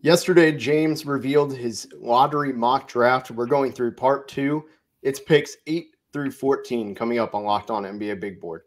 Yesterday, James revealed his lottery mock draft. We're going through part 2. It's picks 8 through 14 coming up on Locked On NBA Big Board.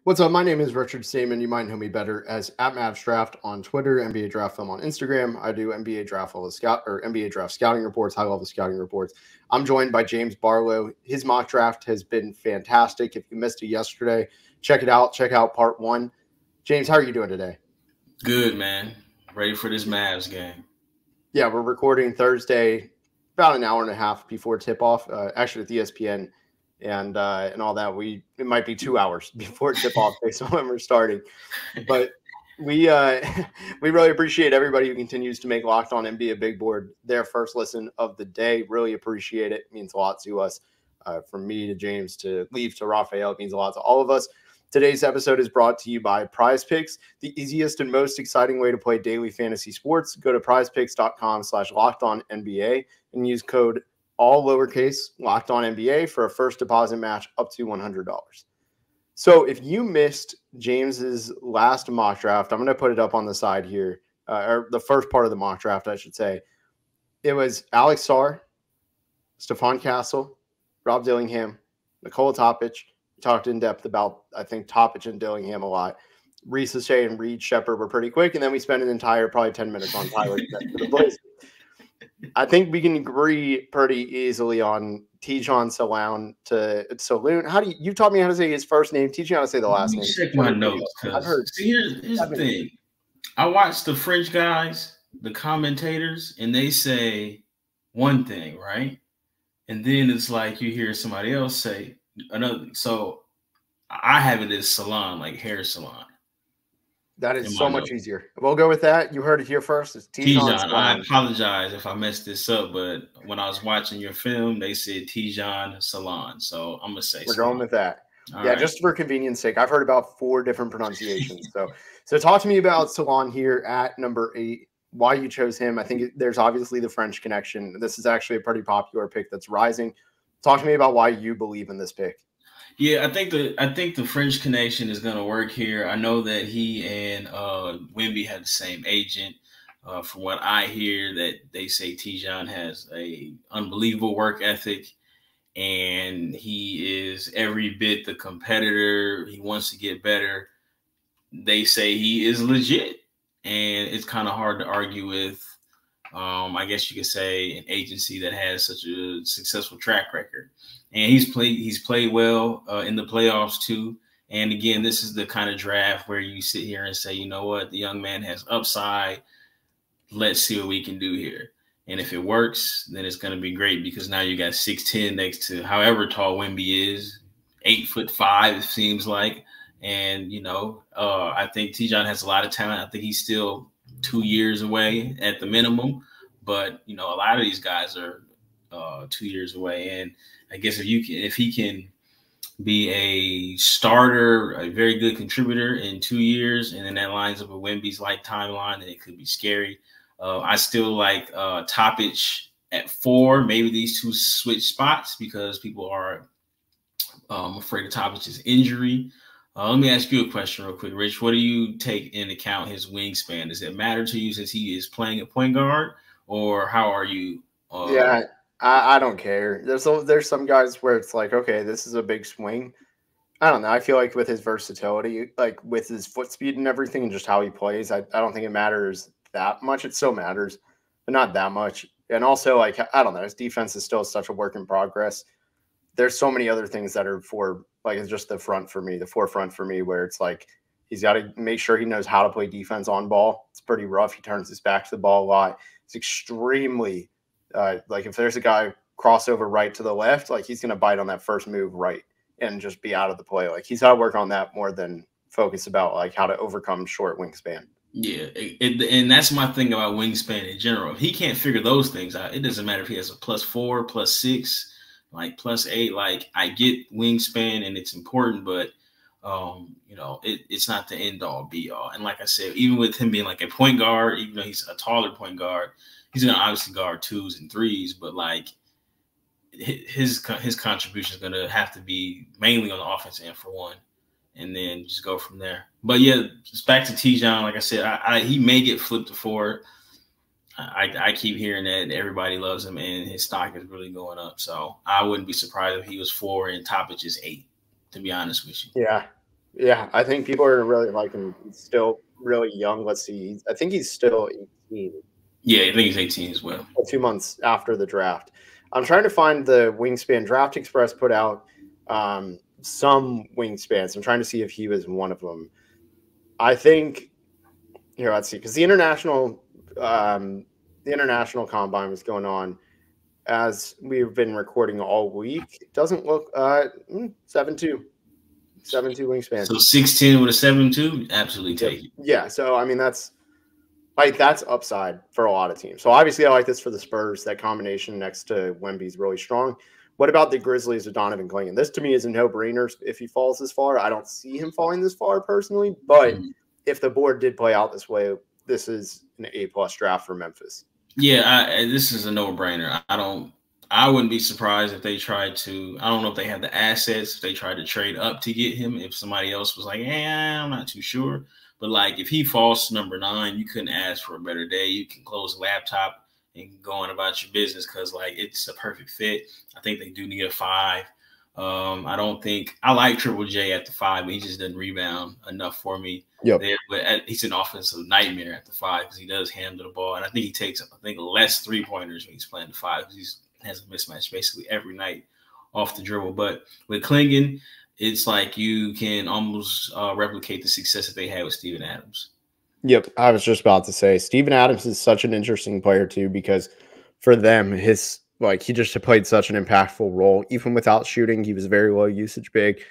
What's up? My name is Richard Stayman. You might know me better as @MavsDraft on Twitter, NBA Draft Film on Instagram. I do NBA Draft NBA Draft scouting reports, high-level scouting reports. I'm joined by James Barlowe. His mock draft has been fantastic. If you missed it yesterday, check it out. Check out part 1. James, how are you doing today? Good, man. Ready for this Mavs game. Yeah, we're recording Thursday, about an hour and a half before tip-off. Actually, at the ESPN. And all that, it might be 2 hours before tip off based on when we're starting, but we really appreciate everybody who continues to make Locked On NBA Big Board their first listen of the day. Really appreciate it. It means a lot to us. From me to James to Leif to Rafael, it means a lot to all of us. Today's episode is brought to you by Prize Picks, the easiest and most exciting way to play daily fantasy sports. Go to prizepicks.com/LockedOnNBA and use code all lowercase Locked On NBA for a first deposit match up to $100. So if you missed James's last mock draft, I'm going to put it up on the side here, or the first part of the mock draft, I should say. It was Alex Sarr, Stephon Castle, Rob Dillingham, Nikola Topic. We talked in depth about, I think, Topic and Dillingham a lot. Reese Shea and Reed Shepard were pretty quick, and then we spent an entire probably 10 minutes on Tyler. I think we can agree pretty easily on Tijon Saloon. How do you taught me how to say his first name? Teach me how to say the last name. Check my notes. I've heard. See, here's the thing. I watch the French guys, the commentators, and they say one thing, right? And then it's like you hear somebody else say another. So I have it as salon, like hair salon. That is so much easier. We'll go with that. You heard it here first. It's Tijon. I apologize if I messed this up, but when I was watching your film, they said Tijon Salon. So I'm going to say we're going with that. All right. Just for convenience sake. I've heard about 4 different pronunciations. So talk to me about Salon here at number 8, why you chose him. I think there's obviously the French connection. This is actually a pretty popular pick that's rising. Talk to me about why you believe in this pick. Yeah, I think the French connection is going to work here. I know that he and Wemby had the same agent. From what I hear, that they say Tijon has a unbelievable work ethic, and he is every bit the competitor. He wants to get better. They say he is legit, and it's kind of hard to argue with. I guess you could say an agency that has such a successful track record. And he's played well in the playoffs too. And again, this is the kind of draft where you sit here and say, you know what, the young man has upside. Let's see what we can do here. And if it works, then it's going to be great because now you got 6'10" next to however tall Wemby is, 8'5", it seems like. And, I think Tijon has a lot of talent. I think he's still 2 years away at the minimum. But, a lot of these guys are 2 years away. And I guess if he can be a starter, a very good contributor in 2 years, and then that lines up with Wemby's timeline, then it could be scary. I still like Topic at 4. Maybe these two switch spots because people are afraid of Topic's injury. Let me ask you a question real quick, Rich. What do you take into account his wingspan? Does it matter to you since he is playing at point guard, or how are you? Yeah. I don't care. There's some guys where it's like, okay, this is a big swing. I don't know. I feel like with his versatility, like with his foot speed and everything and just how he plays, I don't think it matters that much. It still matters, but not that much. And also, I don't know. His defense is still such a work in progress. There's so many other things that are it's just the forefront for me, where it's like he's got to make sure he knows how to play defense on ball. It's pretty rough. He turns his back to the ball a lot. It's extremely if there's a guy crossover right to the left, he's going to bite on that first move right and just be out of the play. He's got to work on that more than focus about how to overcome short wingspan. Yeah, and that's my thing about wingspan in general. If he can't figure those things out, it doesn't matter if he has a +4, +6, +8. I get wingspan and it's important, but It's not the end all be all. And like I said, even with him being like a point guard, even though he's a taller point guard, he's going to obviously guard 2s and 3s, but like his contribution is going to have to be mainly on the offense end for one, and then just go from there. But yeah, just back to Tijon. Like I said, he may get flipped to 4. I keep hearing that everybody loves him and his stock is really going up. So I wouldn't be surprised if he was 4 and Topic is 8, to be honest with you. Yeah. I think people are really like him. He's still really young. Let's see. I think he's still 18. Yeah, I think he's 18 as well. 2 months after the draft. I'm trying to find the wingspan. Draft Express put out some wingspans. I'm trying to see if he was one of them. I think here, let's see, because the international combine was going on as we've been recording all week. It doesn't look 7'2". 7'2" wingspan. So 6'10" with a 7'2", absolutely take it. Yeah, so I mean that's upside for a lot of teams. So obviously I like this for the Spurs. That combination next to Wemby is really strong. What about the Grizzlies with Donovan Clingan? This to me is a no-brainer if he falls this far. I don't see him falling this far personally, but if the board did play out this way, this is an A+ draft for Memphis. Yeah, this is a no-brainer. I wouldn't be surprised if they tried to. I don't know if they have the assets. If they tried to trade up to get him, if somebody else was like, I'm not too sure. But like, if he falls to number 9, you couldn't ask for a better day. You can close the laptop and go on about your business because like it's a perfect fit. I think they do need a 5. I like Triple J at the 5, but he just doesn't rebound enough for me. There, but he's an offensive nightmare at the 5 because he does handle the ball, and I think he takes less 3-pointers when he's playing the 5 because he has a mismatch basically every night off the dribble. But with Clingan, it's like you can almost replicate the success that they had with Steven Adams. Yep, I was just about to say Steven Adams is such an interesting player too because for them, he just played such an impactful role. Even without shooting, he was very low usage big,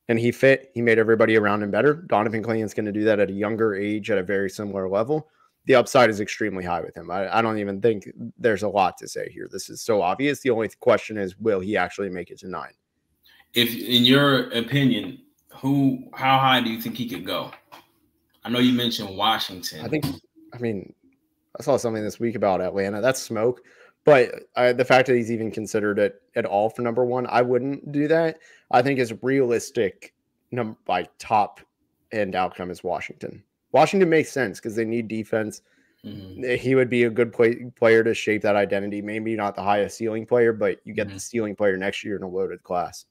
and he made everybody around him better. Donovan Clingan's going to do that at a younger age at a very similar level. The upside is extremely high with him. I don't even think there's a lot to say here. This is so obvious. The only question is, will he actually make it to 9? If, in your opinion, how high do you think he could go? I know you mentioned Washington. I saw something this week about Atlanta. That's smoke. But the fact that he's even considered it at all for number 1, I wouldn't do that. I think his realistic top end outcome is Washington. Washington makes sense because they need defense. He would be a good player to shape that identity. Maybe not the highest ceiling player, but you get the ceiling player next year in a loaded class.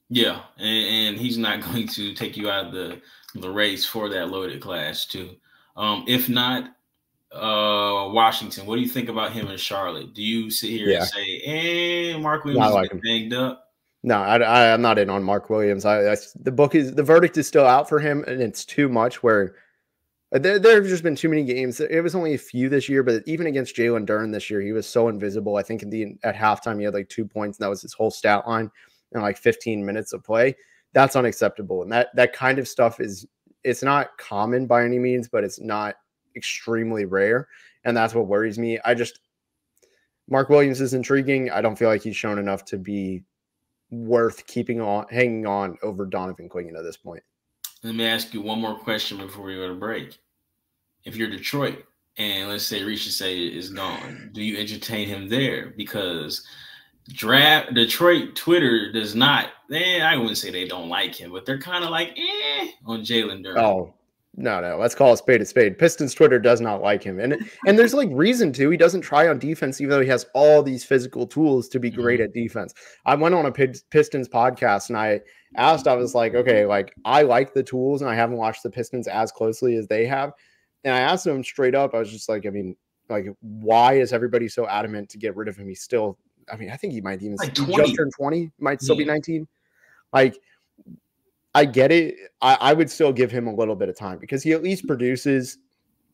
Yeah, and he's not going to take you out of the race for that loaded class too. If not Washington, what do you think about him in Charlotte? Do you sit here and say, Mark Williams is banged up? No, I'm not in on Mark Williams. The verdict is still out for him, and it's too much. Where there have just been too many games. It was only a few this year, but even against Jalen Duren this year, he was so invisible. I think at halftime he had like 2 points, and that was his whole stat line in like 15 minutes of play. That's unacceptable, and that kind of stuff it's not common by any means, but it's not extremely rare, and that's what worries me. Mark Williams is intriguing. I don't feel like he's shown enough to be worth hanging on over Donovan Clingan at this point. Let me ask you one more question before we go to break. If you're Detroit and let's say Richard Stayman is gone, do you entertain him there? Because Detroit Twitter does not, I wouldn't say they don't like him, but they're kind of like on Jalen Duren. Oh, no. Let's call a spade a spade. Pistons Twitter does not like him. And there's like reason to. He doesn't try on defense, even though he has all these physical tools to be great at defense. I went on a Pistons podcast and I was like, okay, like I like the tools and I haven't watched the Pistons as closely as they have. And I asked him straight up, I was just like, why is everybody so adamant to get rid of him? He's still, I think he might even like just turn 20, might still be 19. Like, I get it. I would still give him a little bit of time because he at least produces.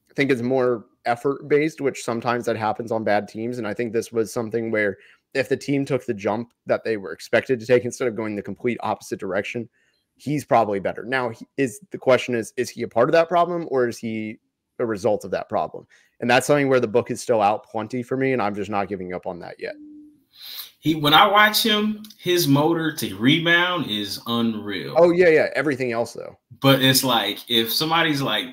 I think it's more effort-based, which sometimes that happens on bad teams. And I think this was something where if the team took the jump that they were expected to take instead of going the complete opposite direction, he's probably better. Now, the question is he a part of that problem or is he a result of that problem? And that's something where the book is still out plenty for me, and I'm just not giving up on that yet. When I watch him, his motor to rebound is unreal. Oh yeah. Everything else though. But it's like if somebody's like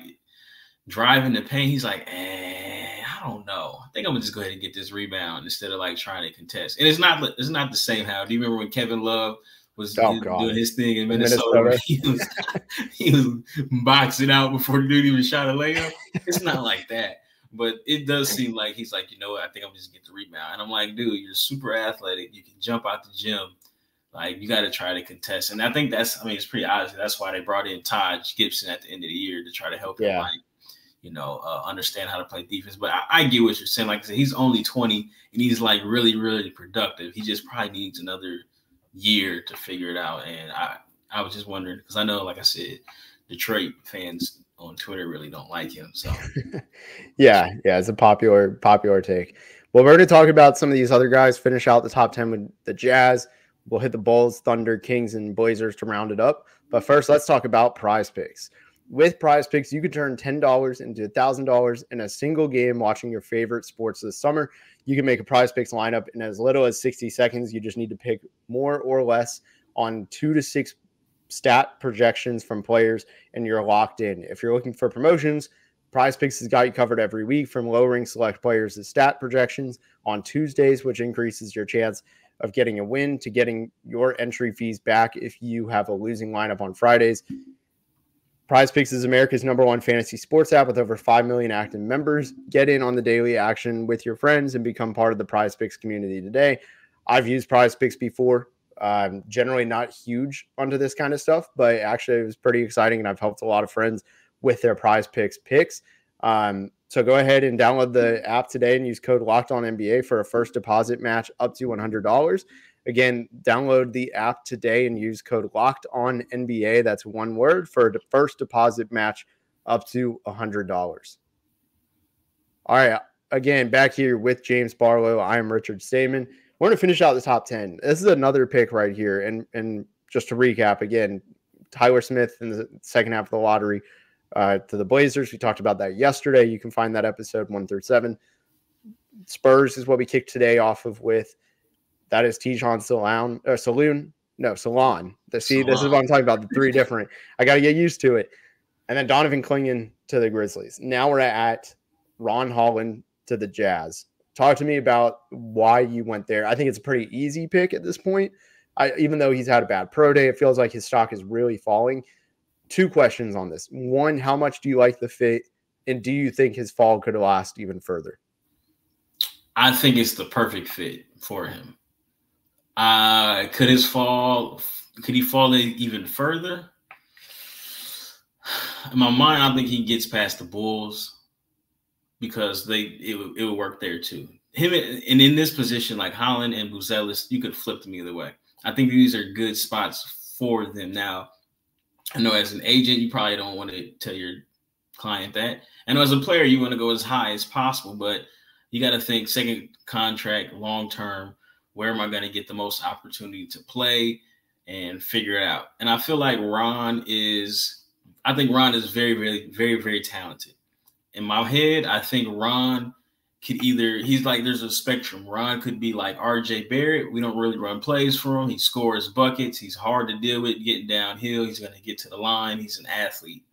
driving the paint, he's like, I don't know. I think I'm gonna just go ahead and get this rebound instead of like trying to contest. And it's not the same. How do you remember when Kevin Love was doing his thing in Minnesota? He was boxing out before the dude even shot a layup. It's not like that. But it does seem like he's like, you know what, I think I'm just gonna get the rebound. And I'm like, dude, you're super athletic. You can jump out the gym. Like, you got to try to contest. And I think it's pretty obvious. That's why they brought in Taj Gibson at the end of the year to try to help him, understand how to play defense. But I get what you're saying. Like I said, he's only 20 and he's like really, really productive. He just probably needs another year to figure it out. And I was just wondering, because I know, like I said, Detroit fans on Twitter really don't like him. So yeah, it's a popular take. Well, we're going to talk about some of these other guys, finish out the top 10 with the Jazz. We'll hit the Bulls, Thunder, Kings, and Blazers to round it up. But first, let's talk about Prize Picks. With Prize Picks, you can turn $10 into $1,000 in a single game watching your favorite sports this summer. You can make a Prize Picks lineup in as little as 60 seconds. You just need to pick more or less on 2 to 6 stat projections from players, and you're locked in. If you're looking for promotions, Prize Picks has got you covered every week, from lowering select players' stat projections on Tuesdays, which increases your chance of getting a win, to getting your entry fees back if you have a losing lineup on Fridays. Prize Picks is America's #1 fantasy sports app with over 5 million active members. Get in on the daily action with your friends and become part of the Prize Picks community today. I've used Prize Picks before. Generally not huge onto this kind of stuff, but actually it was pretty exciting, and I've helped a lot of friends with their Prize Picks picks. So go ahead and download the app today and use code LOCKEDONNBA for a first deposit match up to $100. Again, download the app today and use code LOCKEDONNBA. That's one word, for the first deposit match up to $100. All right. Again, back here with James Barlowe. I am Richard Stayman. We're going to finish out the top 10. This is another pick right here. And just to recap again, Tyler Smith in the second half of the lottery to the Blazers. We talked about that yesterday. You can find that episode 1 through 7. Spurs is what we kicked today off of with. That is Tijon Salon. See, this is what I'm talking about. The 3 different. I got to get used to it. And then Donovan Clingan to the Grizzlies. Now we're at Ron Holland to the Jazz. Talk to me about why you went there. I think it's a pretty easy pick at this point. Even though he's had a bad pro day, it feels like his stock is really falling. 2 questions on this. 1, how much do you like the fit? And do you think his fall could last even further? I think it's the perfect fit for him. Could he fall even further? In my mind, I think he gets past the Bulls, because it would work there too. Him and in this position, like Holland and Buzelis, you could flip them either way. I think these are good spots for them. Now, I know as an agent, you probably don't want to tell your client that. I know as a player, you want to go as high as possible, but you got to think second contract, long term. Where am I going to get the most opportunity to play and figure it out? And I feel like Ron is very, very, very, very talented. In my head, I think Ron could there's a spectrum. Ron could be like RJ Barrett. We don't really run plays for him. He scores buckets. He's hard to deal with getting downhill. He's going to get to the line. He's an athlete.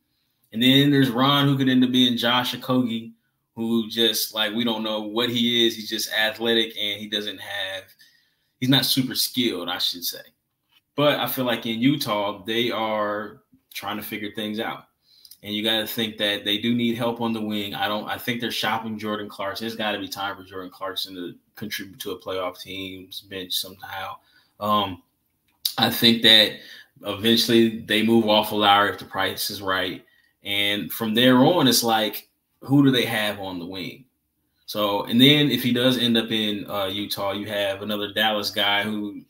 And then there's Ron, who could end up being Josh Okogie, who just we don't know what he is. He's just athletic, and he's not super skilled, I should say. But I feel like in Utah, they are trying to figure things out. And you got to think that they do need help on the wing. I think they're shopping Jordan Clarkson. There's got to be time for Jordan Clarkson to contribute to a playoff team's bench somehow. I think that eventually they move off of Lowry if the price is right. And from there on, it's like, who do they have on the wing? So, and then if he does end up in Utah, you have another Dallas guy who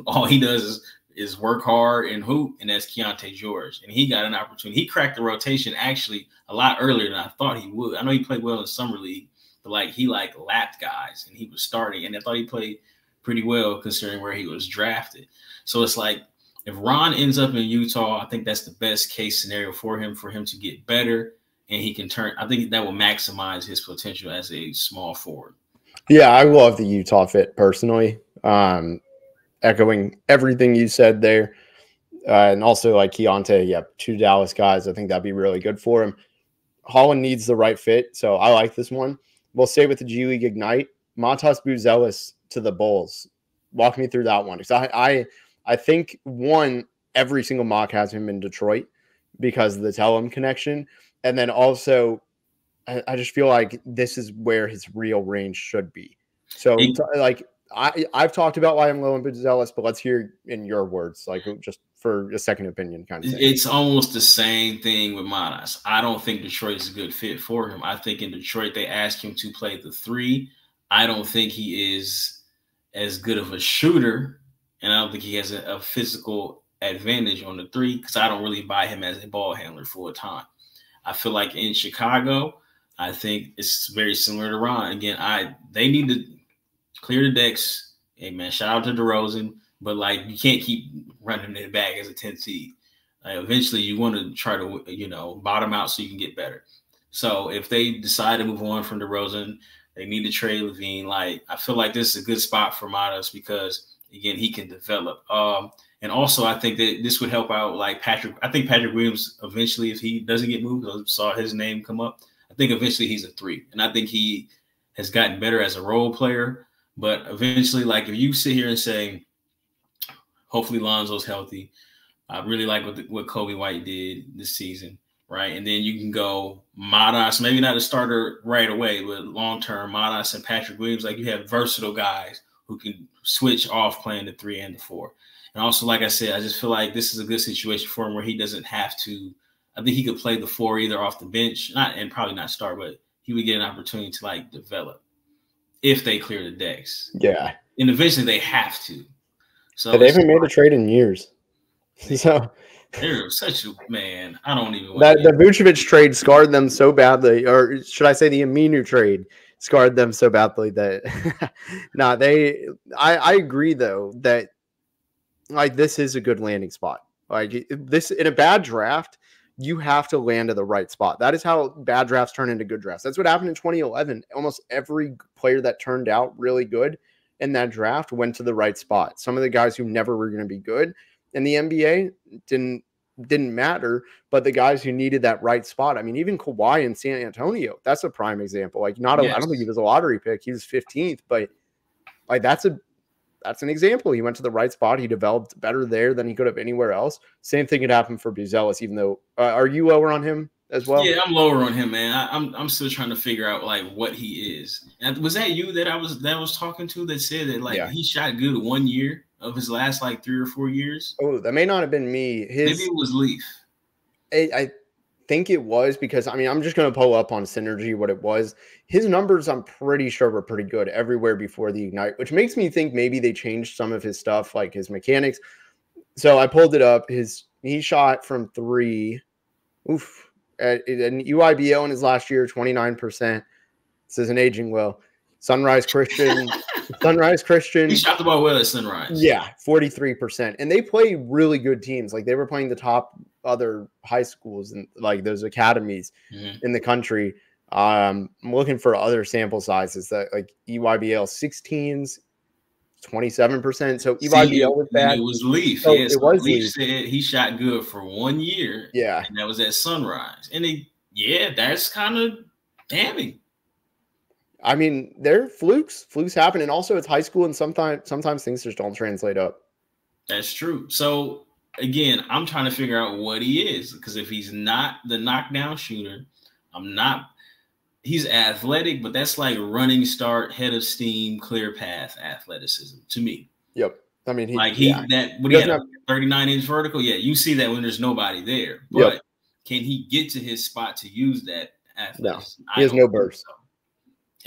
all he does is work hard and hoop, and that's Keontae George. And he got an opportunity. He cracked the rotation actually a lot earlier than I thought he would. I know he played well in Summer League, but he lapped guys, and he was starting. And I thought he played pretty well considering where he was drafted. So it's like, if Ron ends up in Utah, I think that's the best case scenario for him to get better, and he can I think that will maximize his potential as a small forward. Yeah, I love the Utah fit personally. Echoing everything you said there. And also like Keontae, yeah, 2 Dallas guys. I think that'd be really good for him. Holland needs the right fit, so I like this one. We'll stay with the G League Ignite. Matas Buzelis to the Bulls. Walk me through that one. Because I think, one, every single mock has him in Detroit because of the Tellum connection. And then also, I just feel like this is where his real range should be. So, I've talked about why I'm low on Buzelis, but let's hear in your words, like just for a second opinion kind of thing. It's almost the same thing with Matas. I don't think Detroit is a good fit for him. I think in Detroit, they asked him to play the 3. I don't think he is as good of a shooter, and I don't think he has a physical advantage on the 3 because I don't really buy him as a ball handler full time. I feel like in Chicago, I think it's very similar to Ron. Again, they need to clear the decks. Hey, man, shout out to DeRozan. But, like, you can't keep running it back as a 10 seed. Eventually, you want to try to, bottom out so you can get better. So, if they decide to move on from DeRozan, they need to trade Levine. Like, I feel like this is a good spot for Matas because, again, he can develop. And also, I think that this would help out, like, Patrick. I think Patrick Williams, eventually, if he doesn't get moved, I saw his name come up, I think eventually he's a 3. And I think he has gotten better as a role player. But eventually, like, if you sit here and say, hopefully Lonzo's healthy, I really like what Kobe White did this season, right? And then you can go Matas, maybe not a starter right away, but long-term Matas and Patrick Williams. Like, you have versatile guys who can switch off playing the 3 and the 4. And also, like I said, I just feel like this is a good situation for him where he doesn't have to – I think he could play the 4 either off the bench, and probably not start, but he would get an opportunity to, like, develop if they clear the decks. Yeah. And eventually they have to. So they haven't made a trade in years. So they're such a man. I don't even want the Vucevic trade scarred them so badly, or should I say the Aminu trade scarred them so badly that I agree though that like this is a good landing spot. Like this in a bad draft, you have to land at the right spot. That is how bad drafts turn into good drafts. That's what happened in 2011. Almost every player that turned out really good in that draft went to the right spot. Some of the guys who never were going to be good in the NBA didn't matter, but the guys who needed that right spot. I mean, even Kawhi in San Antonio, that's a prime example. Like I don't think he was a lottery pick. He was 15th, but like that's an example. He went to the right spot. He developed better there than he could have anywhere else. Same thing could happen for Buzelis, even though are you lower on him as well? Yeah, I'm lower on him, man. I'm still trying to figure out like what he is. And was that you that I was talking to that said that like he shot good 1 year of his last like 3 or 4 years? Oh, that may not have been me. Maybe it was Leif. I think it was because I mean I'm just going to pull up on Synergy what it was. His numbers I'm pretty sure were pretty good everywhere before the Ignite, which makes me think maybe they changed some of his stuff like his mechanics. So I pulled it up. He shot from 3. Oof. At an UIBO in his last year, 29%. This isn't aging well. Sunrise Christian. He shot the ball well at Sunrise. Yeah, 43%. And they play really good teams. Like they were playing the top other high schools and like those academies in the country. I'm looking for other sample sizes that like EYBL 16s, 27%. So EYBL was bad. It was Leif. So it was Leif said he shot good for 1 year. Yeah. And that was at Sunrise. And that's kind of damning. I mean, they're flukes. Flukes happen. And also it's high school and sometimes things just don't translate up. That's true. So again, I'm trying to figure out what he is. Because if he's not the knockdown shooter, he's athletic, but that's like running start, head of steam, clear path athleticism to me. Yep. I mean, he had 39-inch vertical. Yeah, you see that when there's nobody there. But can he get to his spot to use that athleticism? No, he has no burst. So.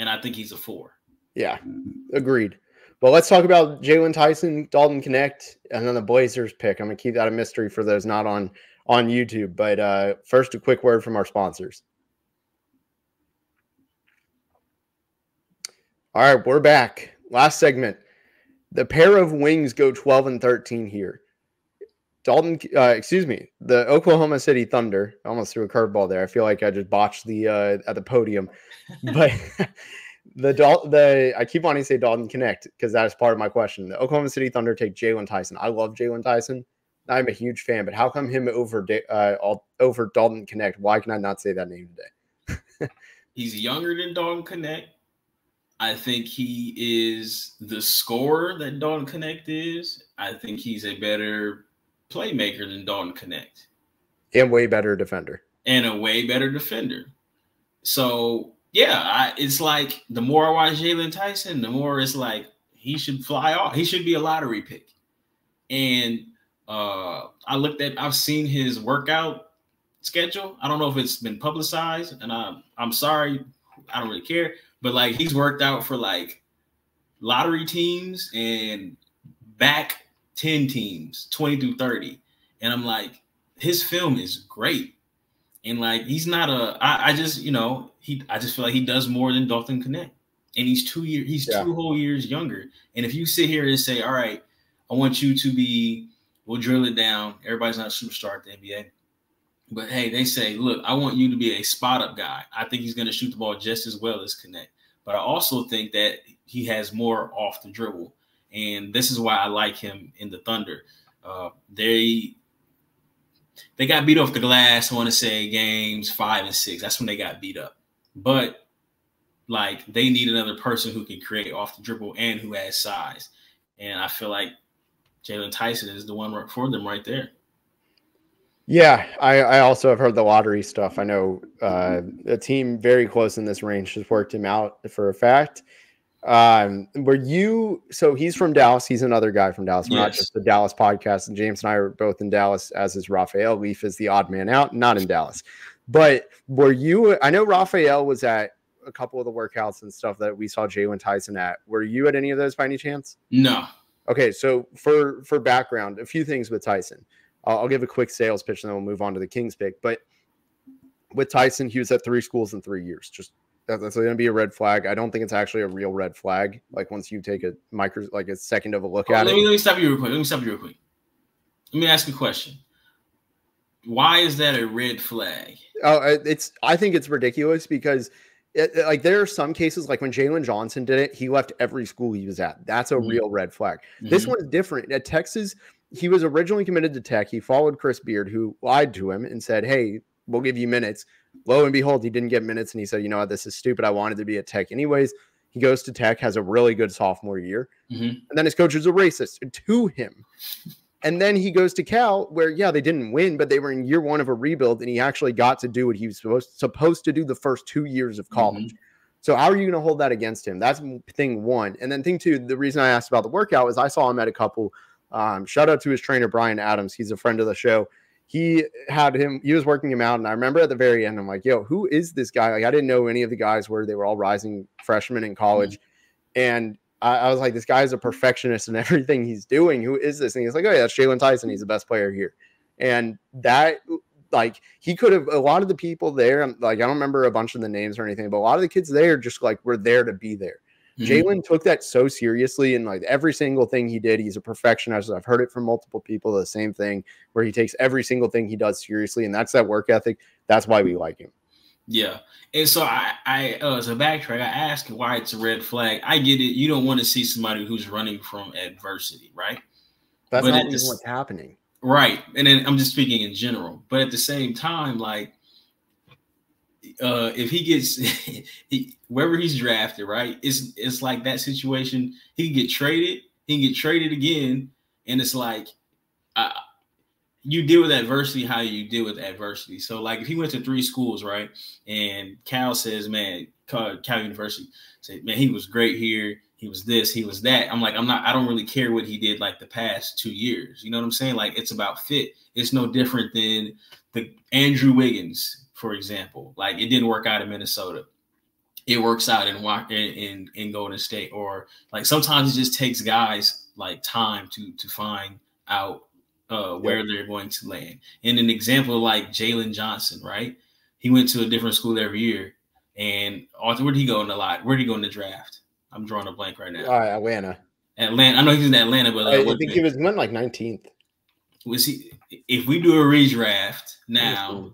And I think he's a 4. Yeah, agreed. Well, let's talk about Jalen Tyson, Dalton Connect, and then the Blazers pick. I'm going to keep that a mystery for those not on YouTube. But first, a quick word from our sponsors. All right, we're back. Last segment. The pair of wings go 12-13 here. The Oklahoma City Thunder. I almost threw a curveball there. I feel like I just botched the at the podium. But I keep wanting to say Dalton Connect because that is part of my question. The Oklahoma City Thunder take Jalen Tyson. I love Jalen Tyson. I'm a huge fan, but how come him over Dalton Connect? Why can I not say that name today? He's younger than Dalton Connect. I think he is the scorer that Dalton Connect is. I think he's a better playmaker than Dalton Connect. And way better defender. And a way better defender. So, yeah, it's like the more I watch Jalen Tyson, the more it's like he should fly off. He should be a lottery pick. And I've seen his workout schedule. I don't know if it's been publicized, and I'm sorry, I don't really care. But like he's worked out for like lottery teams and back 10 teams, 20 through 30. And I'm like, his film is great. And like he's not I just feel like he does more than Dalton Connect. And he's 2 whole years younger. And if you sit here and say, all right, I want you to be, we'll drill it down. Everybody's not a superstar at the NBA. But hey, they say, look, I want you to be a spot up guy. I think he's going to shoot the ball just as well as Connect. But I also think that he has more off the dribble. And this is why I like him in the Thunder. They got beat off the glass, I want to say, games 5 and 6. That's when they got beat up. But like they need another person who can create off the dribble and who has size. And I feel like Jalen Tyson is the one for them right there. Yeah, I also have heard the lottery stuff. I know a team very close in this range has worked him out for a fact. So he's from Dallas. He's another guy from Dallas. We're not just the Dallas podcast. And James and I are both in Dallas, as is Rafael. Leif is the odd man out, not in Dallas. But I know Rafael was at a couple of the workouts and stuff that we saw Jalen Tyson at. Were you at any of those by any chance? No. Okay, so for background, a few things with Tyson. I'll give a quick sales pitch and then we'll move on to the Kings pick. But with Tyson, he was at 3 schools in 3 years. Just that's going to be a red flag. I don't think it's actually a real red flag. Like once you take a second of a look at it. Let me stop you real quick. Let me ask you a question. Why is that a red flag? I think it's ridiculous because there are some cases like when Jalen Johnson did it, he left every school he was at. That's a real red flag. This one is different. At Texas, he was originally committed to Tech. He followed Chris Beard, who lied to him and said, hey, we'll give you minutes. Lo and behold, he didn't get minutes. And he said, you know what, this is stupid. I wanted to be at Tech anyways. He goes to Tech, has a really good sophomore year. And then his coach is a racist to him. And then he goes to Cal where, they didn't win, but they were in year 1 of a rebuild. And he actually got to do what he was supposed to do the first 2 years of college. So how are you going to hold that against him? That's thing one. And then thing two, the reason I asked about the workout was I saw him at a couple. Shout out to his trainer, Brian Adams. He's a friend of the show. He was working him out. And I remember at the very end, I'm like, yo, who is this guy? Like, I didn't know any of the guys they were all rising freshmen in college. And I was like, this guy is a perfectionist in everything he's doing. Who is this? And he's like, oh yeah, that's Jalen Tyson. He's the best player here. And that, like, he could have, a lot of the people there, like, I don't remember a bunch of the names or anything, but a lot of the kids there just like were there to be there. Jalen took that so seriously, and like every single thing he did, he's a perfectionist. I've heard it from multiple people, the same thing, where he takes every single thing he does seriously, and that's that work ethic. That's why we like him. Yeah. And so as a backtrack, I asked why it's a red flag. I get it. You don't want to see somebody who's running from adversity, right? That's not even what's happening. Right. And then I'm just speaking in general. But at the same time, like, if he gets wherever he's drafted, right? It's like that situation. He can get traded. He can get traded again. And it's like, you deal with adversity how you deal with adversity. So like if he went to 3 schools, right? And Cal says, man, Cal University said, man, he was great here. He was this, he was that. I'm like, I don't really care what he did like the past 2 years. You know what I'm saying? Like it's about fit. It's no different than the Andrew Wiggins, for example. Like it didn't work out in Minnesota. It works out in Golden State. Or like sometimes it just takes guys like time to find out where they're going to land. And an example like Jalen Johnson, right? He went to a different school every year. And Arthur, where did he go in the lot? Where did he go in the draft? I'm drawing a blank right now. Atlanta. I know he's in Atlanta, but I think he went like 19th. Was he? If we do a redraft now,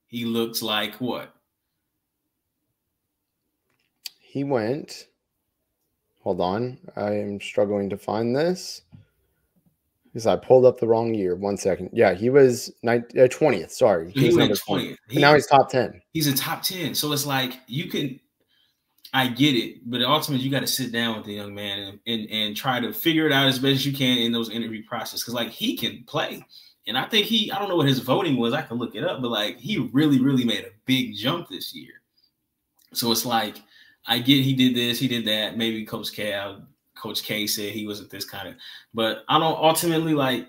he looks like what? He went. Hold on. I am struggling to find this because I pulled up the wrong year. 1 second. Yeah, he was 20th. Sorry. He was went number 20th. But now he's top 10. He's a top 10. So it's like you can – I get it. But ultimately, you got to sit down with the young man and try to figure it out as best as you can in those interview process. Because, like, he can play. And I think I don't know what his voting was. I could look it up. But, like, he really, really made a big jump this year. So it's like – I get he did this, he did that. Maybe Coach K said he wasn't this kind of, but I don't ultimately like.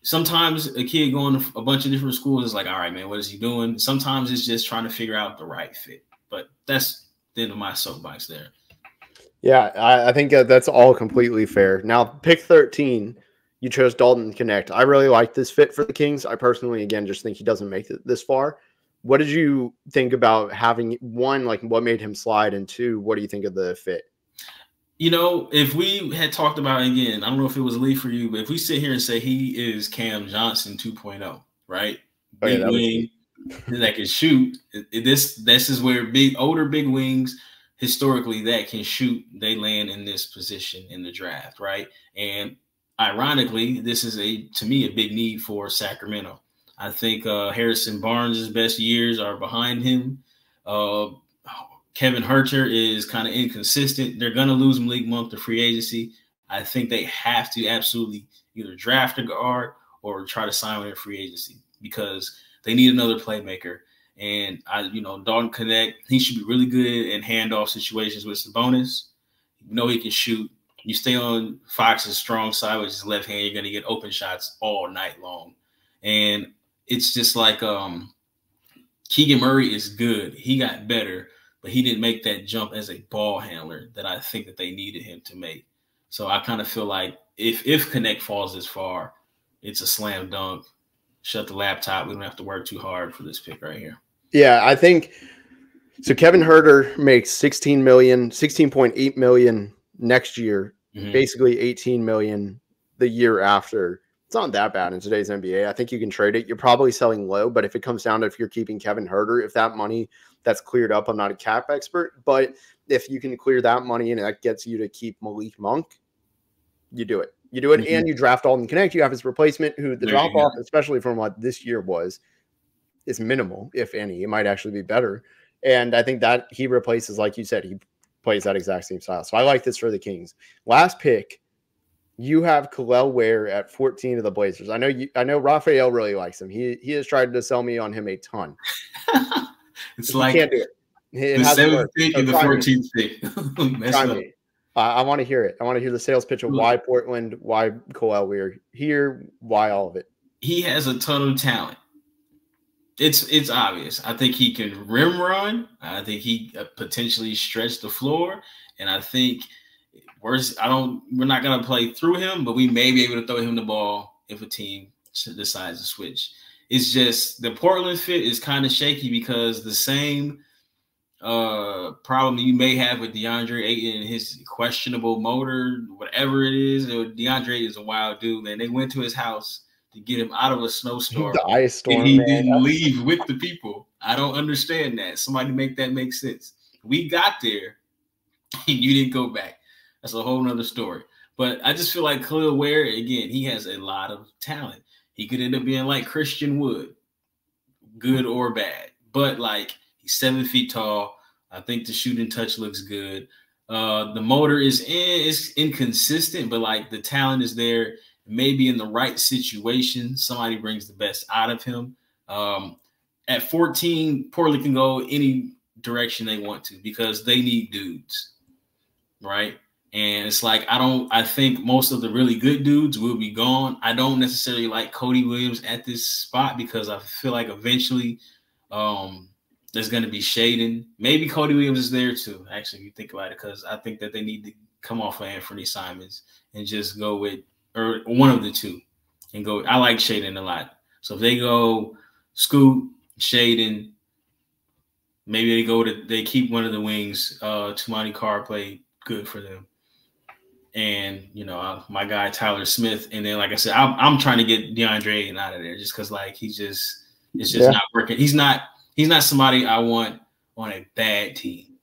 Sometimes a kid going to a bunch of different schools is like, all right, man, what is he doing? Sometimes it's just trying to figure out the right fit. But that's the end of my soapbox there. Yeah, I think that's all completely fair. Now, pick 13, you chose Dalton Connect. I really like this fit for the Kings. I personally, again, just think he doesn't make it this far. What did you think about having one, like what made him slide, and two, what do you think of the fit? You know, if we had talked about, again, I don't know if it was Leif for you, but if we sit here and say he is Cam Johnson 2.0, right? Big wing that can shoot. This is where older big wings historically that can shoot, they land in this position in the draft, right? And ironically, this is to me a big need for Sacramento. I think Harrison Barnes' best years are behind him. Kevin Huerter is kind of inconsistent. They're going to lose Malik Monk to free agency. I think they have to absolutely either draft a guard or try to sign with a free agency because they need another playmaker. And Dalton Connect, he should be really good in handoff situations with Sabonis. You know he can shoot. You stay on Fox's strong side, which is left hand, you're going to get open shots all night long. And it's just like Keegan Murray is good. He got better, but he didn't make that jump as a ball handler that I think that they needed him to make. So I kind of feel like if Connect falls this far, it's a slam dunk. Shut the laptop. We don't have to work too hard for this pick right here. Yeah, I think so. Kevin Huerter makes $16.8 million next year, basically $18 million the year after. It's not that bad in today's NBA. I think you can trade it. You're probably selling low, but if it comes down to if you're keeping Kevin Huerter, if that money that's cleared up, I'm not a cap expert, but if you can clear that money and that gets you to keep Malik Monk, you do it. You do it, and you draft Dalton Connect. You have his replacement, who the drop off, especially from what this year was, is minimal, if any. It might actually be better. And I think that he replaces, like you said, he plays that exact same style. So I like this for the Kings. Last pick. You have Kel'el Ware at 14 of the Blazers. I know Rafael really likes him. He has tried to sell me on him a ton. It's like can't do it. The 7th pick and the 14th pick. I want to hear it. I want to hear the sales pitch of why Portland, why Kel'el Ware here, why all of it. He has a ton of talent. It's obvious. I think he can rim run. I think he potentially stretch the floor, and I think we're not gonna play through him, but we may be able to throw him the ball if a team decides to switch. It's just the Portland fit is kind of shaky because the same problem you may have with DeAndre Ayton and his questionable motor, whatever it is. DeAndre is a wild dude, man. They went to his house to get him out of a snowstorm. The ice storm, and he didn't leave with the people. I don't understand that. Somebody make that make sense. We got there, and you didn't go back. That's a whole nother story. But I just feel like Kel'el Ware, again, he has a lot of talent. He could end up being like Christian Wood, good or bad. But, like, he's 7 feet tall. I think the shooting touch looks good. The motor is inconsistent, but, like, the talent is there. Maybe in the right situation, somebody brings the best out of him. At 14, Portland can go any direction they want to because they need dudes, right? And it's like, I think most of the really good dudes will be gone. I don't necessarily like Cody Williams at this spot because I feel like eventually there's going to be shading. Maybe Cody Williams is there too, actually, if you think about it, because I think that they need to come off of Anthony Simons and just go with, or one of the two, and go. I like Shaden a lot. So if they go Scoot, Shaden, maybe they keep one of the wings. Tumani Carr played good for them. And, my guy, Tyler Smith. And then, like I said, I'm trying to get DeAndre Ayton out of there just because, like, it's just not working. He's not somebody I want on a bad team.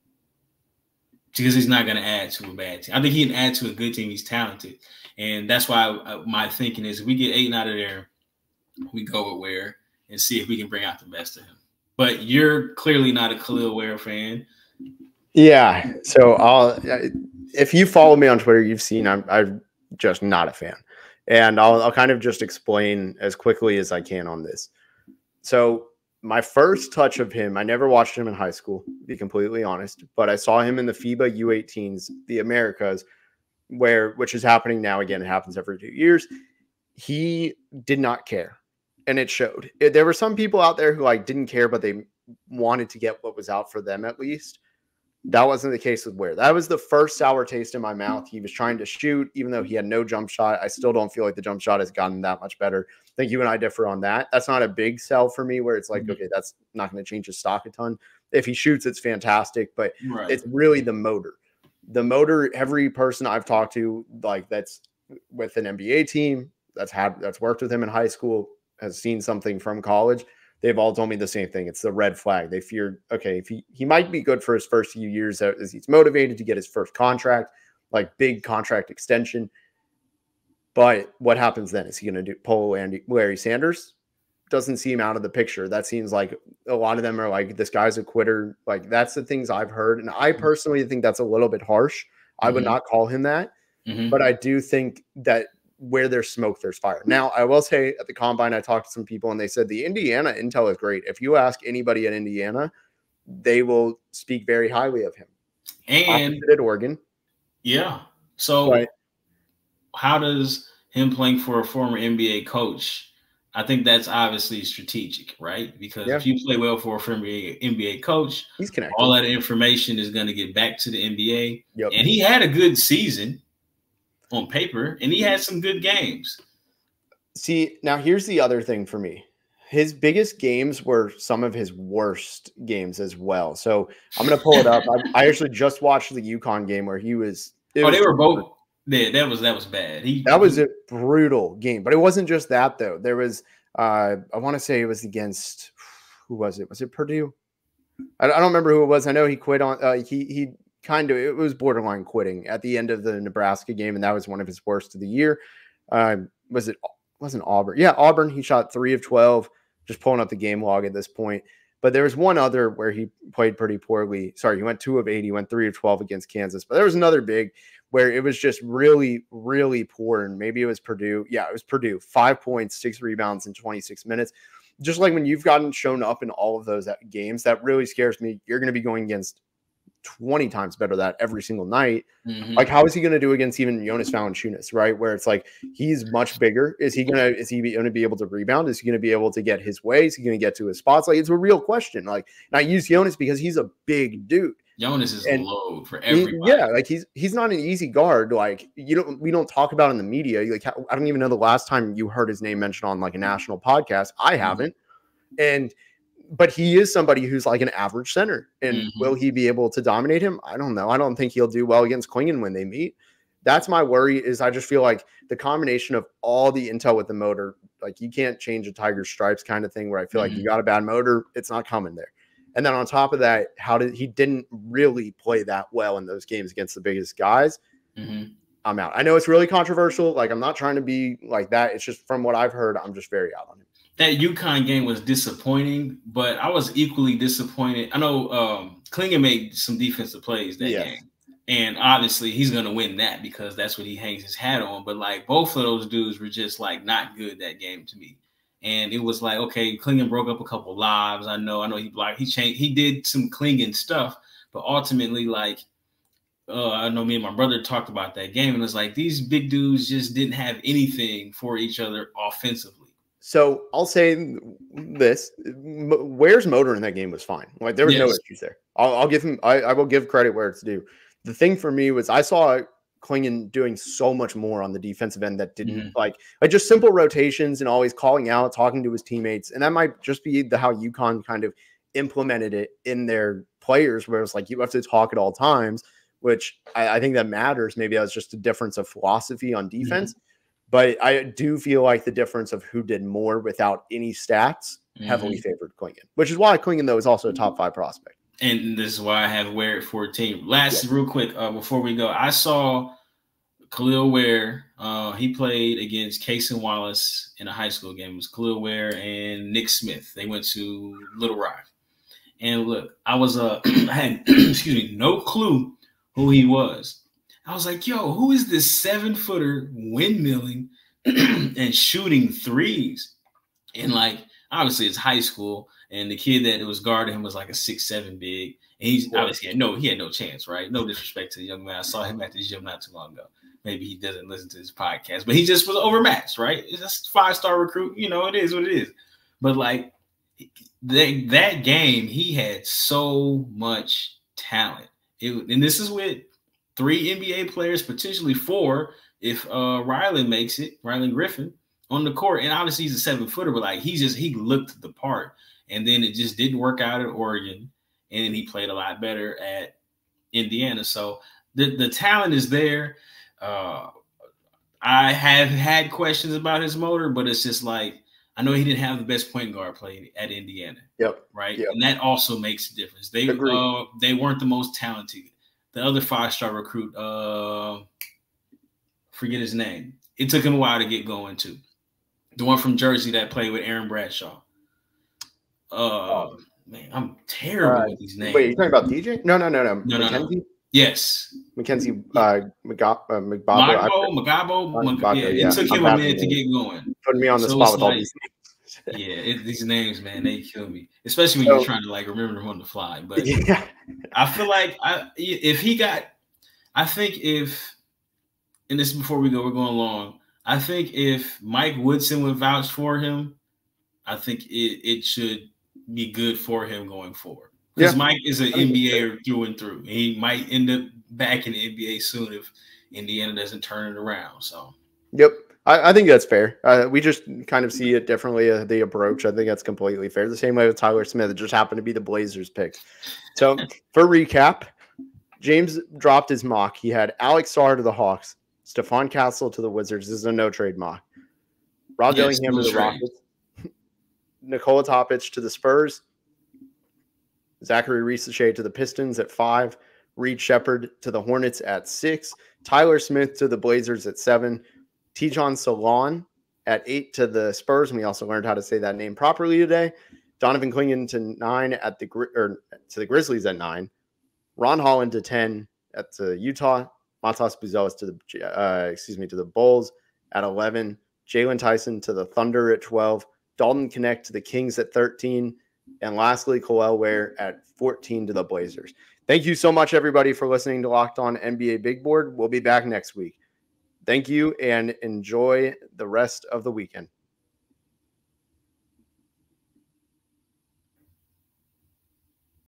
because he's not going to add to a bad team. I think he can add to a good team. He's talented. And that's why my thinking is if we get Ayton out of there, we go with Ware and see if we can bring out the best of him. But you're clearly not a Kel'el Ware fan. Yeah. So if you follow me on Twitter, you've seen I'm just not a fan. And I'll kind of just explain as quickly as I can on this. So my first touch of him, I never watched him in high school, to be completely honest, but I saw him in the FIBA U18s, the Americas, which is happening now. Again, it happens every 2 years. He did not care, and it showed. There were some people out there who didn't care, but they wanted to get what was out for them at least. That wasn't the case with Ware. That was the first sour taste in my mouth. He was trying to shoot, even though he had no jump shot. I still don't feel like the jump shot has gotten that much better. I think you and I differ on that. That's not a big sell for me where it's like, okay, that's not going to change his stock a ton. If he shoots, it's fantastic, but it's really the motor. The motor, every person I've talked to, that's with an NBA team, that's worked with him in high school, has seen something from college, they've all told me the same thing. It's the red flag. They feared, okay, if he might be good for his first few years as he's motivated to get his first contract, like big contract extension. But what happens then? Is he going to pull Larry Sanders? Doesn't seem out of the picture. That seems like a lot of them are like, this guy's a quitter. Like, that's the things I've heard. And I personally think that's a little bit harsh. I would not call him that. But I do think that where there's smoke, there's fire. Now, I will say at the combine, I talked to some people and they said the Indiana intel is great. If you ask anybody at Indiana, they will speak very highly of him. And at Oregon. Yeah. So how does him playing for a former NBA coach? I think that's obviously strategic, right? Because if you play well for a former NBA coach, he's connected. All that information is going to get back to the NBA. And he had a good season on paper, and he had some good games. See, now here's the other thing for me. His biggest games were some of his worst games as well. So I'm going to pull it up. I actually just watched the UConn game where he was. They were both. Yeah, that was bad. That was a brutal game, but it wasn't just that though. There was, I want to say it was against, who was it? Was it Purdue? I don't remember who it was. I know he quit on. He kind of, it was borderline quitting at the end of the Nebraska game, and that was one of his worst of the year. Wasn't Auburn? Yeah, Auburn. He shot 3 of 12. Just pulling up the game log at this point. But there was one other where he played pretty poorly. Sorry, he went 2 of 8. He went 3 of 12 against Kansas. But there was another big where it was just really, really poor. And maybe it was Purdue. Yeah, it was Purdue. 5 points, 6 rebounds in 26 minutes. Just like when you've gotten shown up in all of those games, that really scares me. You're going to be going against 20 times better that every single night. Like, how is he going to do against even Jonas Valanciunas, right? Where it's like, he's much bigger. Is he going to be able to rebound? Is he going to be able to get his way? Is he going to get to his spots? Like, it's a real question. Like, and I use Jonas because he's a big dude. Jonas is a load for everybody. Like he's not an easy guard. Like, we don't talk about in the media. Like, I don't even know the last time you heard his name mentioned on like a national podcast. I haven't. But he is somebody who's like an average center. And will he be able to dominate him? I don't know. I don't think he'll do well against Klingon when they meet. That's my worry. Is I just feel like the combination of all the intel with the motor, like you can't change a tiger's stripes kind of thing, where I feel like you got a bad motor, it's not coming there. And then on top of that, he didn't really play that well in those games against the biggest guys. I'm out. I know it's really controversial. Like, I'm not trying to be like that. It's just from what I've heard, I'm just very out on him. That UConn game was disappointing, but I was equally disappointed. I know Klingon made some defensive plays that game, and obviously he's going to win that because that's what he hangs his hat on. But like, both of those dudes were just like not good that game to me. And it was like, okay, Klingon broke up a couple lives. I know he blocked, he changed, he did some Klingon stuff, but ultimately, like, I know me and my brother talked about that game, and it was like these big dudes just didn't have anything for each other offensively. So I'll say this: Ware's motor in that game was fine. Like, there was no issues there. I'll give him. I will give credit where it's due. The thing for me was I saw Klingon doing so much more on the defensive end that didn't like just simple rotations and always calling out, talking to his teammates, and that might just be how UConn kind of implemented it in their players, where it's like you have to talk at all times, which I think that matters. Maybe that was just a difference of philosophy on defense. But I do feel like the difference of who did more without any stats heavily favored Klingon, which is why Klingon, though, is also a top 5 prospect. And this is why I have Ware at 14. Last, real quick, before we go, I saw Kel'el Ware. He played against Cason Wallace in a high school game. It was Kel'el Ware and Nick Smith. They went to Little Rock. And look, I was I had no clue who he was. I was like, yo, who is this 7-footer windmilling and shooting threes? And like, obviously it's high school, and the kid that was guarding him was like a 6'7" big. And he's obviously he had no chance, right? No disrespect to the young man. I saw him at the gym not too long ago. Maybe he doesn't listen to this podcast, but he just was overmatched, right? It's just 5-star recruit. You know, it is what it is. But like that game, he had so much talent. And this is with 3 NBA players, potentially 4, if Rylan makes it, Rylan Griffin, on the court. And obviously he's a 7-footer, but like he looked the part. And then it just didn't work out at Oregon. And then he played a lot better at Indiana. So the talent is there. I have had questions about his motor, but it's just like, I know he didn't have the best point guard play at Indiana. Yep. Right. Yep. And that also makes a difference. They weren't the most talented. The other 5-star recruit, forget his name. It took him a while to get going too. The one from Jersey that played with Aaron Bradshaw. Man, I'm terrible with these names. Wait, you're talking about DJ? No. No. Yes. Mackenzie Magabo. Yeah, it took him a minute to get going. Putting me on the spot with all these names. Yeah, these names, man, they kill me. Especially when you're trying to like remember them on the fly. But yeah. I feel like and this is before we go, we're going long. I think if Mike Woodson would vouch for him, I think it should be good for him going forward. Because Mike is an NBA through and through. He might end up back in the NBA soon if Indiana doesn't turn it around. So, yep, I think that's fair. We just kind of see it differently, the approach. I think that's completely fair. The same way with Tyler Smith. It just happened to be the Blazers pick. So, for recap, James dropped his mock. He had Alex Sarr to the Hawks, Stephon Castle to the Wizards. This is a no-trade mock. Rob Dillingham to the Rockets, Nikola Topic to the Spurs, Zachary Risache to the Pistons at 5, Reed Shepherd to the Hornets at 6, Tyler Smith to the Blazers at 7, Tijon Solon at 8 to the Spurs, and we also learned how to say that name properly today. Donovan Clingan to 9 to the Grizzlies at 9, Ron Holland to 10 at the Utah, Matas Buzelis to the Bulls at 11, Jalen Tyson to the Thunder at 12, Dalton Connect to the Kings at 13, and lastly, Kel'el Ware at 14 to the Blazers. Thank you so much, everybody, for listening to Locked On NBA Big Board. We'll be back next week. Thank you, and enjoy the rest of the weekend.